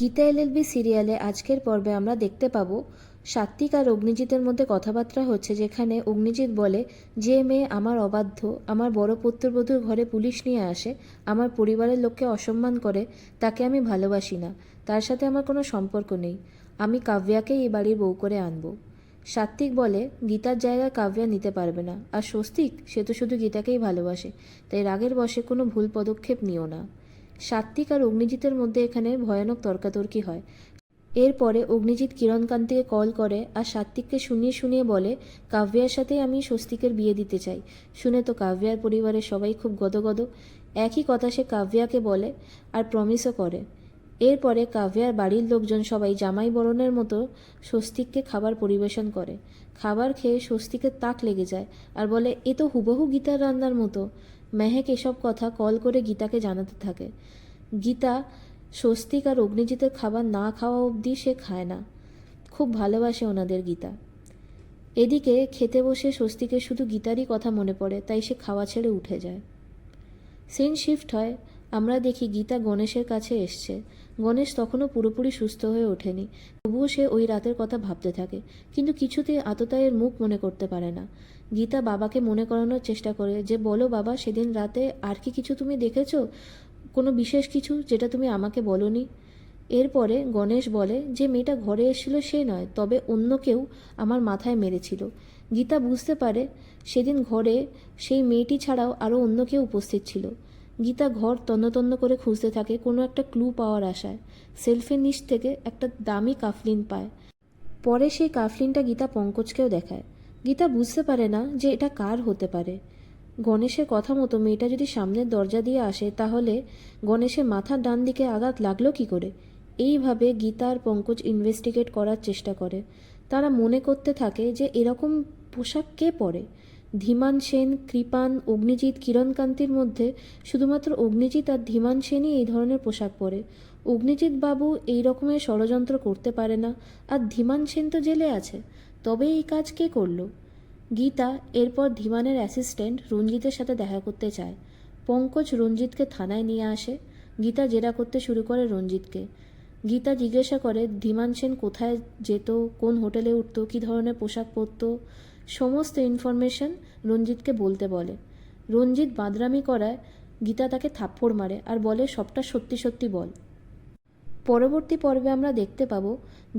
Gita LLB সিরিয়ালে আজকের পর্বে আমরা দেখতে পাবো সাত্বিক আর অগ্নিজিতের মধ্যে কথাবার্তা হচ্ছে, যেখানে অগ্নিজিৎ বলে, যে মেয়ে আমার অবাধ্য, আমার বড় পুত্রবধূর ঘরে পুলিশ নিয়ে আসে, আমার পরিবারের লোককে অসম্মান করে, তাকে আমি ভালোবাসি না, তার সাথে আমার কোনো সম্পর্ক নেই, আমি কাব্যাকেই এই বাড়ির বউ করে আনবো। সাত্বিক বলে, গীতার জায়গায় কাব্যা নিতে পারবে না, আর স্বস্তিক সে তো শুধু গীতাকেই ভালোবাসে, তাই রাগের বশে কোনো ভুল পদক্ষেপ নিও না। সাত্বিক আর অগ্নিজিতের মধ্যে এখানে ভয়ানক তর্কাতর্কি হয়। এরপরে অগ্নিজিৎ কিরণকান্তিকে কল করে আর সাত্বিককে শুনিয়ে শুনিয়ে বলে, কাব্যার সাথেই আমি স্বস্তিকের বিয়ে দিতে চাই। শুনে তো কাব্যার পরিবারের সবাই খুব গদগদ। একই কথা সে কাব্যাকে বলে আর প্রমিসও করে। এরপরে কাব্যার বাড়ির লোকজন সবাই জামাই বরণের মতো স্বস্তিককে খাবার পরিবেশন করে। খাবার খেয়ে স্বস্তিকের তাক লেগে যায় আর বলে, এ তো হুবহু গীতার রান্নার মতো। মেহেক এসব কথা কল করে গীতাকে জানাতে থাকে। গীতা স্বস্তিক আর অগ্নিজিতের খাবার না খাওয়া অবধি সে খায় না। খুব ভালোবাসে ওনাদের গীতা। এদিকে খেতে বসে স্বস্তিকের শুধু গীতারই কথা মনে পড়ে, তাই সে খাওয়া ছেড়ে উঠে যায়। সিন শিফট হয়, আমরা দেখি গীতা গণেশের কাছে এসছে। গণেশ তখনও পুরোপুরি সুস্থ হয়ে ওঠেনি, তবুও সে ওই রাতের কথা ভাবতে থাকে, কিন্তু কিছুতেই আততায়ীর মুখ মনে করতে পারে না। গীতা বাবাকে মনে করানোর চেষ্টা করে যে, বলো বাবা, সেদিন রাতে আর কি কিছু তুমি দেখেছো, কোনো বিশেষ কিছু যেটা তুমি আমাকে বলনি? এরপরে গণেশ বলে যে, মেয়েটা ঘরে এসেছিল সে নয়, তবে অন্য কেউ আমার মাথায় মেরেছিল। গীতা বুঝতে পারে সেদিন ঘরে সেই মেয়েটি ছাড়াও আরও অন্য কেউ উপস্থিত ছিল। গীতা ঘর তন্ন করে খুঁজতে থাকে কোনো একটা ক্লু পাওয়ার আশায়। সেলফের নিচ থেকে একটা দামি কাফলিন পায়। পরে সেই কাফলিনটা গীতা পঙ্কজকেও দেখায়। গীতা বুঝতে পারে না যে এটা কার হতে পারে। গণেশের কথা মতো মেয়েটা যদি সামনের দরজা দিয়ে আসে, তাহলে গণেশের মাথার ডান দিকে আঘাত লাগলো কি করে? এইভাবে গীতা আর পঙ্কজ ইনভেস্টিগেট করার চেষ্টা করে। তারা মনে করতে থাকে যে এরকম পোশাক কে পরে। ধীমান সেন, কৃপান, অগ্নিজিৎ, কিরণকান্তির মধ্যে শুধুমাত্র অগ্নিজিৎ আর ধীমান সেনই এই ধরনের পোশাক পরে। অগ্নিজিৎ বাবু এই রকমের ষড়যন্ত্র করতে পারে না, আর ধীমান সেন তো জেলে আছে, তবে এই কাজ কে করলো? গীতা এরপর ধীমানের অ্যাসিস্ট্যান্ট রঞ্জিতের সাথে দেখা করতে চায়। পঙ্কজ রঞ্জিতকে থানায় নিয়ে আসে। গীতা জেরা করতে শুরু করে রঞ্জিতকে। গীতা জিজ্ঞাসা করে ধীমান সেন কোথায় যেত, কোন হোটেলে উঠত, কী ধরনের পোশাক পরত, সমস্ত ইনফরমেশন রঞ্জিতকে বলতে বলে। রঞ্জিত বাঁদরামি করায় গীতা তাকে থাপ্পড় মারে আর বলে, সবটা সত্যি সত্যি বল। পরবর্তী পর্বে আমরা দেখতে পাবো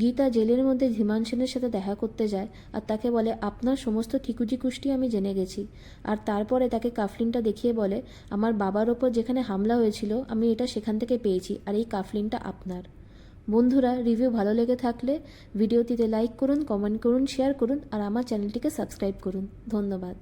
গীতা জেলের মধ্যে ধীমান সেনের সাথে দেখা করতে যায় আর তাকে বলে, আপনার সমস্ত ঠিকুজি আমি জেনে গেছি। আর তারপরে তাকে কাফলিনটা দেখিয়ে বলে, আমার বাবার ওপর যেখানে হামলা হয়েছিল আমি এটা সেখান থেকে পেয়েছি, আর এই কাফলিনটা আপনার। বন্ধুরা, রিভিউ ভালো লেগে থাকলে ভিডিওটিতে লাইক করুন, কমেন্ট করুন, শেয়ার করুন আর আমার চ্যানেলটিকে সাবস্ক্রাইব করুন। ধন্যবাদ।